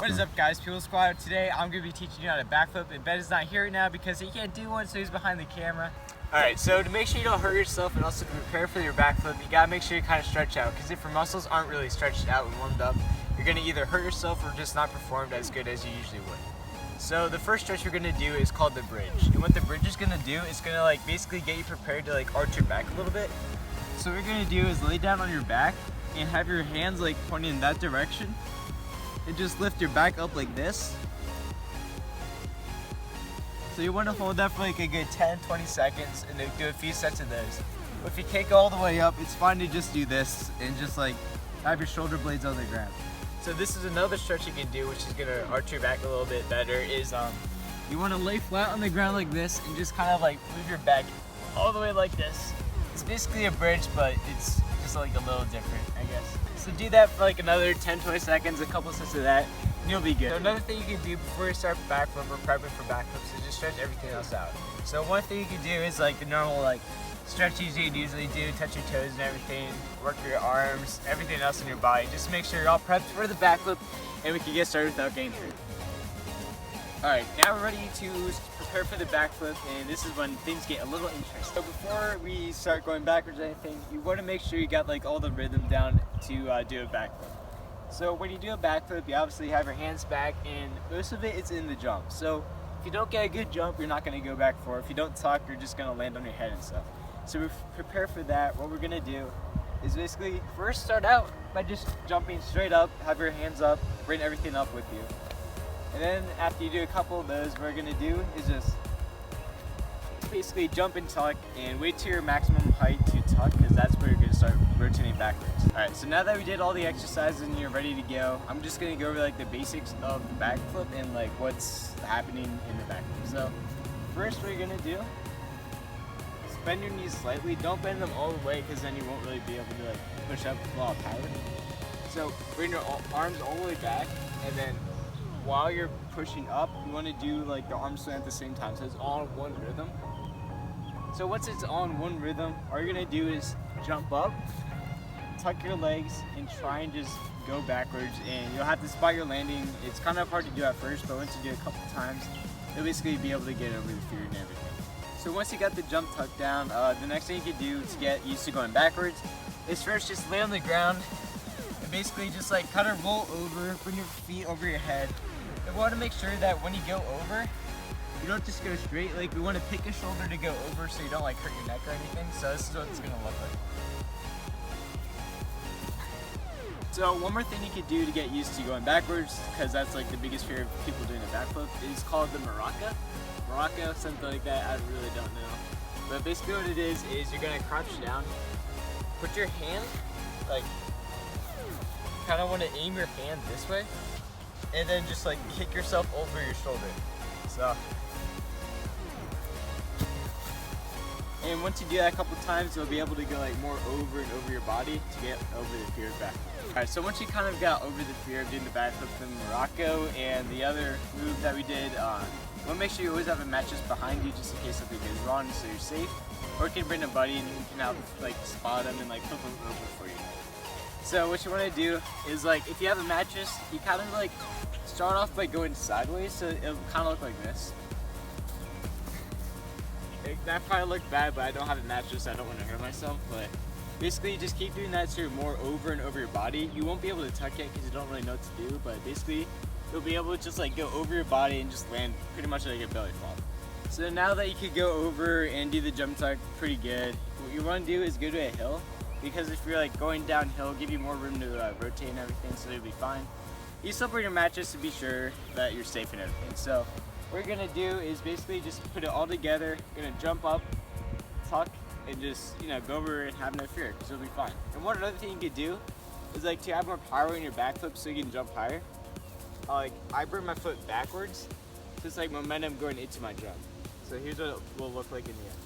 What is up, guys? People Squad. Today I'm going to be teaching you how to backflip, and Ben is not here right now because he can't do one, so he's behind the camera. Alright, so to make sure you don't hurt yourself and also to prepare for your backflip, you gotta make sure you kind of stretch out, because if your muscles aren't really stretched out and warmed up, you're going to either hurt yourself or just not perform as good as you usually would. So the first stretch you're going to do is called the bridge. And what the bridge is going to do is going to basically get you prepared to arch your back a little bit. So what you're going to do is lay down on your back and have your hands pointing in that direction. And just lift your back up like this. So you want to hold that for a good 10-20 seconds and then do a few sets of those. But if you can't go all the way up, it's fine to just do this and just have your shoulder blades on the ground. So this is another stretch you can do, which is going to arch your back a little bit better, is you want to lay flat on the ground like this and just kind of move your back all the way like this. It's basically a bridge, but it's just a little different, I guess. So do that for another 10-20 seconds, a couple sets of that, and you'll be good. So another thing you can do before you start backflip or prepping for backflips is just stretch everything else out. So one thing you can do is the normal stretches you'd usually do, touch your toes and everything, work your arms, everything else in your body. Just make sure you're all prepped for the backflip and we can get started without getting hurt. Alright, now we're ready to prepare for the backflip, and this is when things get a little interesting. So before we start going backwards or anything, you want to make sure you got all the rhythm down to do a backflip. So when you do a backflip, you obviously have your hands back, and most of it is in the jump. So if you don't get a good jump, you're not going to go back for it. If you don't tuck, you're just going to land on your head and stuff. So we prepare for that. What we're going to do is basically first start out by just jumping straight up, have your hands up, bring everything up with you. And then after you do a couple of those, what we're going to do is just basically jump and tuck and wait to your maximum height to tuck, because that's where you're going to start rotating backwards. Alright, so now that we did all the exercises and you're ready to go, I'm just going to go over the basics of the backflip and what's happening in the backflip. So first what you're going to do is bend your knees slightly. Don't bend them all the way, because then you won't really be able to push up with a lot of power. So bring your arms all the way back, and then while you're pushing up, you want to do the arm swing at the same time, so it's all in one rhythm. So once it's all in one rhythm, all you're going to do is jump up, tuck your legs, and try and just go backwards, and you'll have to spot your landing. It's kind of hard to do at first, but once you do it a couple times, you'll basically be able to get over the fear and everything. So once you got the jump tucked down, the next thing you can do to get used to going backwards is first just lay on the ground and basically just kind of roll over, bring your feet over your head. And we want to make sure that when you go over, you don't just go straight. We want to pick a shoulder to go over so you don't hurt your neck or anything. So this is what it's going to look like. So one more thing you could do to get used to going backwards, because that's the biggest fear of people doing a backflip, is called the maraca. Maraca, something like that, I really don't know. But basically what it is you're going to crouch down, put your hand, kind of want to aim your hand this way, and then just kick yourself over your shoulder. So, and once you do that a couple times, you'll be able to go more over and over your body to get over the fear of backflip. Alright, so once you kind of got over the fear of doing the backflip from Morocco and the other move that we did, you want to make sure you always have a mattress behind you just in case something goes wrong, so you're safe. Or you can bring a buddy and you can help spot them and flip them over for you. So what you want to do is if you have a mattress, you kind of start off by going sideways, so it'll kind of look like this. That probably looked bad, but I don't have a mattress, so I don't want to hurt myself. But basically, just keep doing that so you're more over and over your body. You won't be able to tuck it because you don't really know what to do, but basically, you'll be able to just go over your body and just land pretty much like a belly flop. So now that you could go over and do the jump tuck pretty good, what you want to do is go to a hill, because if you're going downhill, it'll give you more room to rotate and everything, so you'll be fine. You still bring your mattress to be sure that you're safe and everything. So what you're going to do is basically just put it all together. You're going to jump up, tuck, and just go over and have no fear, because you'll be fine. And one other thing you could do is to have more power in your backflip so you can jump higher. I bring my foot backwards, so it's momentum going into my jump. So here's what it will look like in the end.